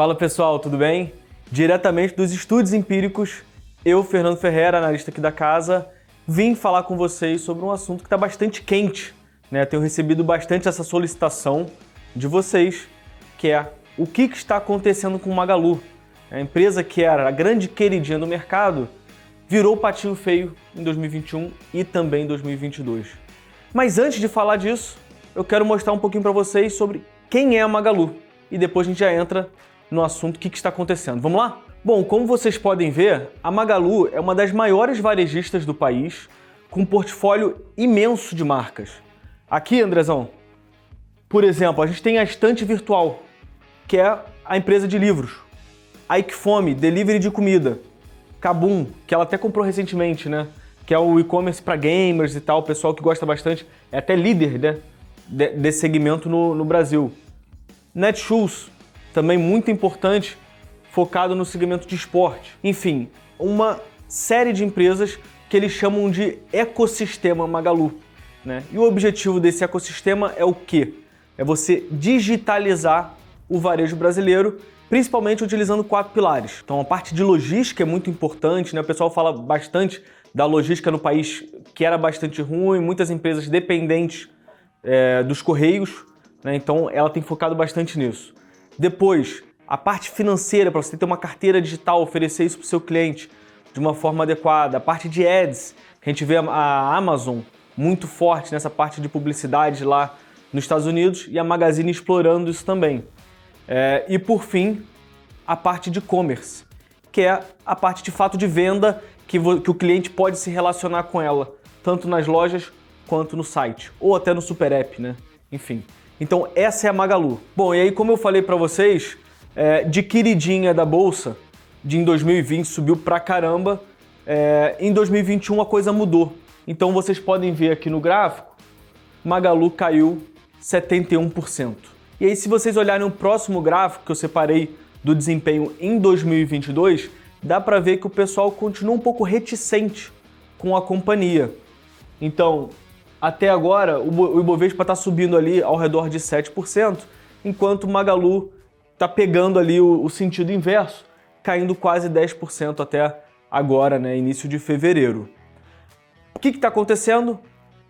Fala pessoal, tudo bem? Diretamente dos estúdios empíricos, eu, Fernando Ferreira, analista aqui da casa, vim falar com vocês sobre um assunto que está bastante quente, né? Tenho recebido bastante essa solicitação de vocês, que é o que está acontecendo com o Magalu. A empresa que era a grande queridinha do mercado virou patinho feio em 2021 e também em 2022. Mas antes de falar disso, eu quero mostrar um pouquinho para vocês sobre quem é a Magalu e depois a gente já entra no assunto, o que está acontecendo. Vamos lá? Bom, como vocês podem ver, a Magalu é uma das maiores varejistas do país, com um portfólio imenso de marcas. Aqui, Andrezão, por exemplo, a gente tem a Estante Virtual, que é a empresa de livros. A Iquefome, delivery de comida. Kabum, que ela até comprou recentemente, né? Que é o e-commerce para gamers e tal, o pessoal que gosta bastante, é até líder, né? Desse segmento no Brasil. Netshoes, também muito importante, focado no segmento de esporte. Enfim, uma série de empresas que eles chamam de ecossistema Magalu, né? E o objetivo desse ecossistema é o quê? É você digitalizar o varejo brasileiro, principalmente utilizando 4 pilares. Então a parte de logística é muito importante, né? O pessoal fala bastante da logística no país, que era bastante ruim, muitas empresas dependentes dos correios, né? Então ela tem focado bastante nisso. Depois, a parte financeira, para você ter uma carteira digital, oferecer isso para o seu cliente de uma forma adequada. A parte de ads, que a gente vê a Amazon muito forte nessa parte de publicidade lá nos Estados Unidos e a Magazine explorando isso também. E por fim, a parte de e-commerce, que é a parte de fato de venda que o cliente pode se relacionar com ela, tanto nas lojas quanto no site, ou até no super app, né? Enfim. Então essa é a Magalu. Bom, e aí como eu falei para vocês, de queridinha da Bolsa, em 2020 subiu pra caramba, em 2021 a coisa mudou. Então vocês podem ver aqui no gráfico, Magalu caiu 71%. E aí se vocês olharem o próximo gráfico que eu separei do desempenho em 2022, dá para ver que o pessoal continua um pouco reticente com a companhia. Então, até agora, o Ibovespa está subindo ali ao redor de 7%, enquanto o Magalu está pegando ali o sentido inverso, caindo quase 10% até agora, né, início de fevereiro. O que está acontecendo?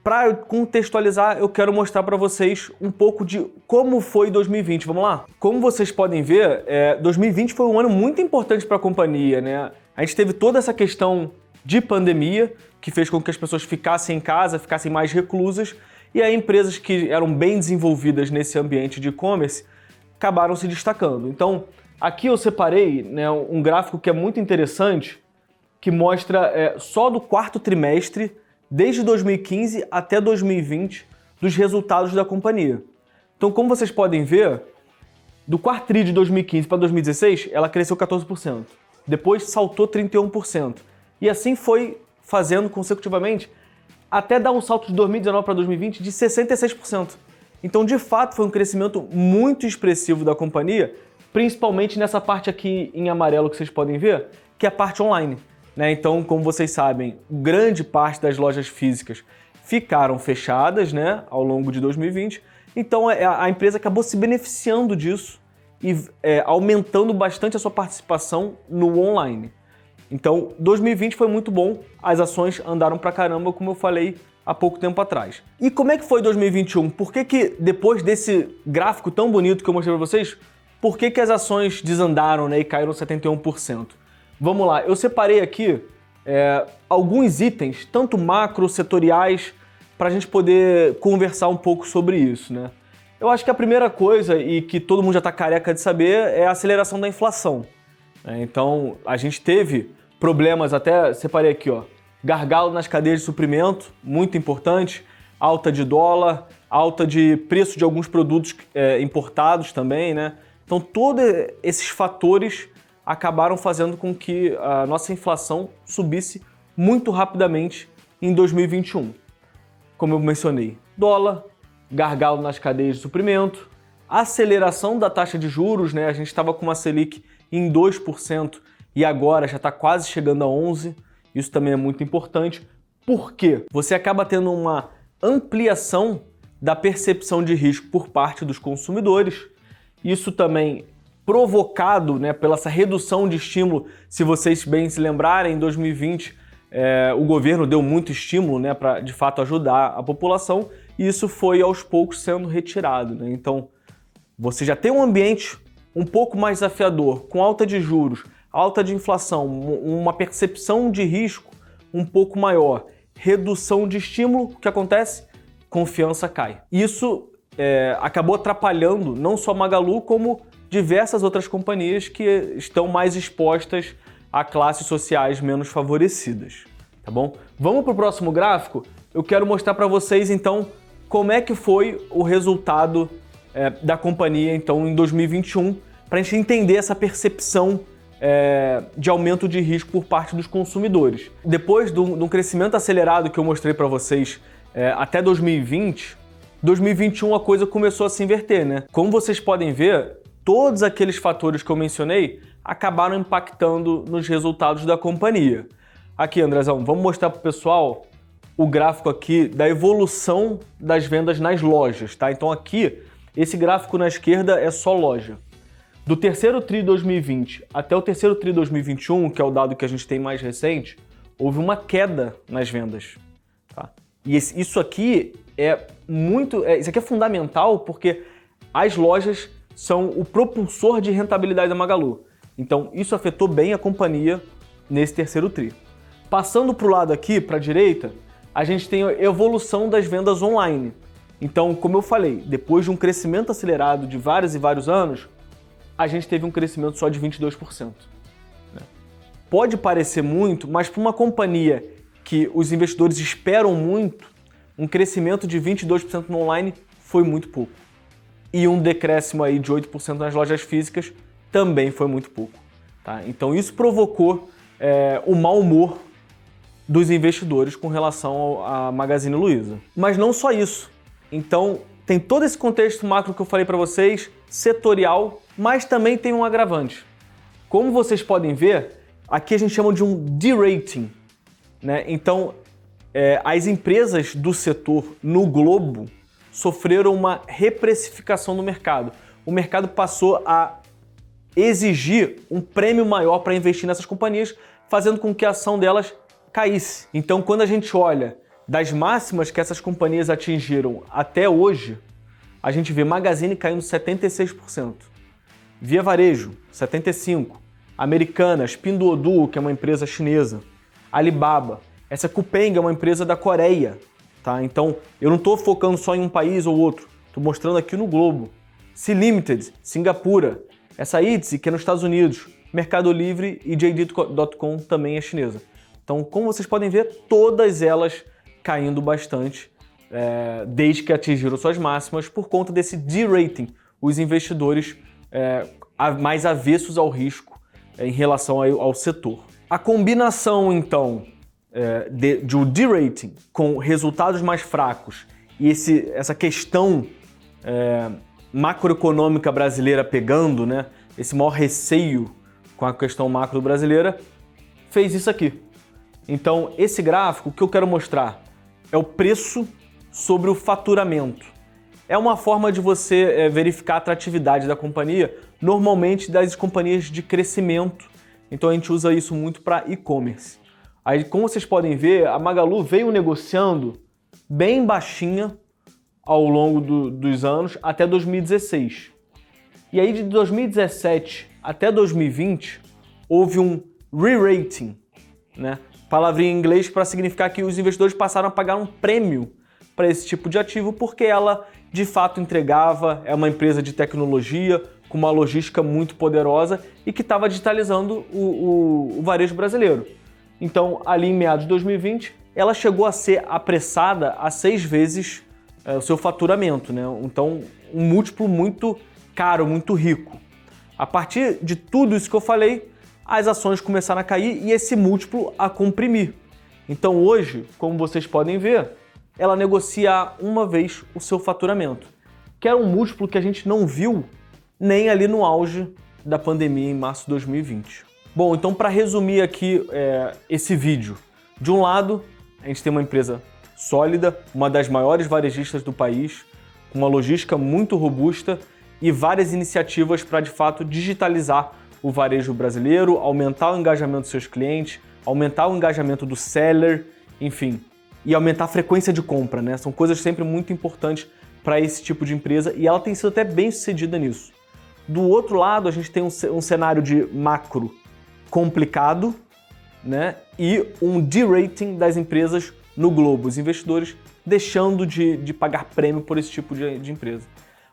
Para contextualizar, eu quero mostrar para vocês um pouco de como foi 2020. Vamos lá? Como vocês podem ver, 2020 foi um ano muito importante para a companhia, né? A gente teve toda essa questão de pandemia, que fez com que as pessoas ficassem em casa, ficassem mais reclusas, e aí empresas que eram bem desenvolvidas nesse ambiente de e-commerce acabaram se destacando. Então, aqui eu separei, né, um gráfico que é muito interessante, que mostra só do quarto trimestre, desde 2015 até 2020, dos resultados da companhia. Então, como vocês podem ver, do quarto tri de 2015 para 2016, ela cresceu 14%. Depois saltou 31%. E assim foi fazendo consecutivamente, até dar um salto de 2019 para 2020 de 66%. Então, de fato, foi um crescimento muito expressivo da companhia, principalmente nessa parte aqui em amarelo que vocês podem ver, que é a parte online, né? Então, como vocês sabem, grande parte das lojas físicas ficaram fechadas, né, ao longo de 2020. Então, a empresa acabou se beneficiando disso e aumentando bastante a sua participação no online. Então, 2020 foi muito bom, as ações andaram pra caramba, como eu falei há pouco tempo atrás. E como é que foi 2021? Por que depois desse gráfico tão bonito que eu mostrei pra vocês, por que as ações desandaram, né, e caíram 71%? Vamos lá, eu separei aqui alguns itens, tanto macro, setoriais, para a gente poder conversar um pouco sobre isso, né? Eu acho que a primeira coisa, e que todo mundo já está careca de saber, é a aceleração da inflação. Então, a gente teve problemas, até separei aqui, ó, gargalo nas cadeias de suprimento, muito importante, alta de dólar, alta de preço de alguns produtos importados também, né? Então, todos esses fatores acabaram fazendo com que a nossa inflação subisse muito rapidamente em 2021. Como eu mencionei, dólar, gargalo nas cadeias de suprimento, aceleração da taxa de juros, né? A gente estava com uma Selic em 2% e agora já está quase chegando a 11%. Isso também é muito importante. Por quê? Você acaba tendo uma ampliação da percepção de risco por parte dos consumidores. Isso também provocado, né, pela essa redução de estímulo. Se vocês bem se lembrarem, em 2020 o governo deu muito estímulo, né, para de fato ajudar a população, e isso foi aos poucos sendo retirado, né? Então você já tem um ambiente um pouco mais desafiador, com alta de juros, alta de inflação, uma percepção de risco um pouco maior, redução de estímulo, o que acontece? Confiança cai. Isso acabou atrapalhando não só a Magalu, como diversas outras companhias que estão mais expostas a classes sociais menos favorecidas, tá bom? Vamos para o próximo gráfico? Eu quero mostrar para vocês, então, como é que foi o resultado da companhia, então, em 2021, para a gente entender essa percepção de aumento de risco por parte dos consumidores. Depois de um crescimento acelerado que eu mostrei para vocês até 2020, 2021 a coisa começou a se inverter, né? Como vocês podem ver, todos aqueles fatores que eu mencionei acabaram impactando nos resultados da companhia. Aqui, Andrezão, vamos mostrar para o pessoal o gráfico aqui da evolução das vendas nas lojas, tá? Então aqui, esse gráfico na esquerda é só loja. Do terceiro TRI 2020 até o terceiro TRI 2021, que é o dado que a gente tem mais recente, houve uma queda nas vendas, tá? E isso aqui isso aqui é fundamental porque as lojas são o propulsor de rentabilidade da Magalu. Então, isso afetou bem a companhia nesse terceiro TRI. Passando para o lado aqui, para a direita, a gente tem a evolução das vendas online. Então, como eu falei, depois de um crescimento acelerado de vários e vários anos, a gente teve um crescimento só de 22%. Né? Pode parecer muito, mas para uma companhia que os investidores esperam muito, um crescimento de 22% no online foi muito pouco. E um decréscimo aí de 8% nas lojas físicas também foi muito pouco. Tá? Então isso provocou o mau humor dos investidores com relação à Magazine Luiza. Mas não só isso. Então tem todo esse contexto macro que eu falei para vocês, setorial, mas também tem um agravante. Como vocês podem ver, aqui a gente chama de um de-rating, né? Então as empresas do setor no globo sofreram uma reprecificação no mercado. O mercado passou a exigir um prêmio maior para investir nessas companhias, fazendo com que a ação delas caísse. Então, quando a gente olha das máximas que essas companhias atingiram até hoje, a gente vê Magazine caindo 76%, Via Varejo 75%, Americanas, Pinduoduo, que é uma empresa chinesa, Alibaba, essa Coupang é uma empresa da Coreia, tá? Então, eu não estou focando só em um país ou outro, estou mostrando aqui no globo. Sea Limited, Singapura, essa Etsy, que é nos Estados Unidos, Mercado Livre e JD.com também é chinesa. Então, como vocês podem ver, todas elas caindo bastante desde que atingiram suas máximas por conta desse de-rating, os investidores mais avessos ao risco em relação ao setor. A combinação, então, de um de-rating com resultados mais fracos e essa questão macroeconômica brasileira pegando, né, esse maior receio com a questão macro brasileira, fez isso aqui. Então, esse gráfico, o que eu quero mostrar é o preço sobre o faturamento. É uma forma de você verificar a atratividade da companhia, normalmente das companhias de crescimento. Então, a gente usa isso muito para e-commerce. Aí, como vocês podem ver, a Magalu veio negociando bem baixinha ao longo dos anos até 2016. E aí, de 2017 até 2020, houve um re-rating, né? Palavrinha em inglês para significar que os investidores passaram a pagar um prêmio para esse tipo de ativo porque ela, de fato, entregava, é uma empresa de tecnologia com uma logística muito poderosa e que estava digitalizando o varejo brasileiro. Então, ali em meados de 2020, ela chegou a ser apressada a 6 vezes o seu faturamento, né? Então, um múltiplo muito caro, muito rico. A partir de tudo isso que eu falei, as ações começaram a cair e esse múltiplo a comprimir. Então, hoje, como vocês podem ver, ela negocia uma vez o seu faturamento, que era um múltiplo que a gente não viu nem ali no auge da pandemia em março de 2020. Bom, então para resumir aqui esse vídeo, de um lado a gente tem uma empresa sólida, uma das maiores varejistas do país, com uma logística muito robusta e várias iniciativas para, de fato, digitalizar o varejo brasileiro, aumentar o engajamento dos seus clientes, aumentar o engajamento do seller, enfim, e aumentar a frequência de compra, né? São coisas sempre muito importantes para esse tipo de empresa e ela tem sido até bem sucedida nisso. Do outro lado, a gente tem um cenário de macro complicado, né? E um de-rating das empresas no globo, os investidores deixando de pagar prêmio por esse tipo de empresa.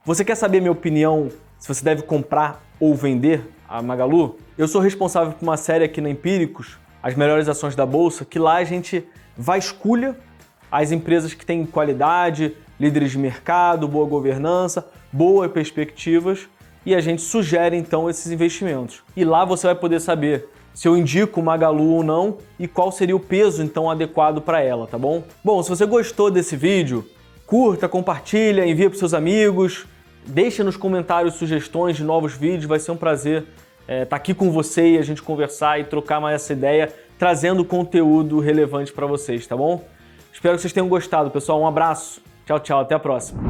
Você quer saber a minha opinião se você deve comprar ou vender a Magalu? Eu sou responsável por uma série aqui na Empíricos, as melhores ações da Bolsa, que lá a gente vasculha as empresas que têm qualidade, líderes de mercado, boa governança, boas perspectivas e a gente sugere então esses investimentos. E lá você vai poder saber se eu indico Magalu ou não e qual seria o peso então adequado para ela, tá bom? Bom, se você gostou desse vídeo, curta, compartilha, envia para seus amigos, deixa nos comentários sugestões de novos vídeos, vai ser um prazer estar aqui com você e a gente conversar e trocar mais essa ideia, trazendo conteúdo relevante para vocês, tá bom? Espero que vocês tenham gostado, pessoal. Um abraço, tchau, tchau, até a próxima.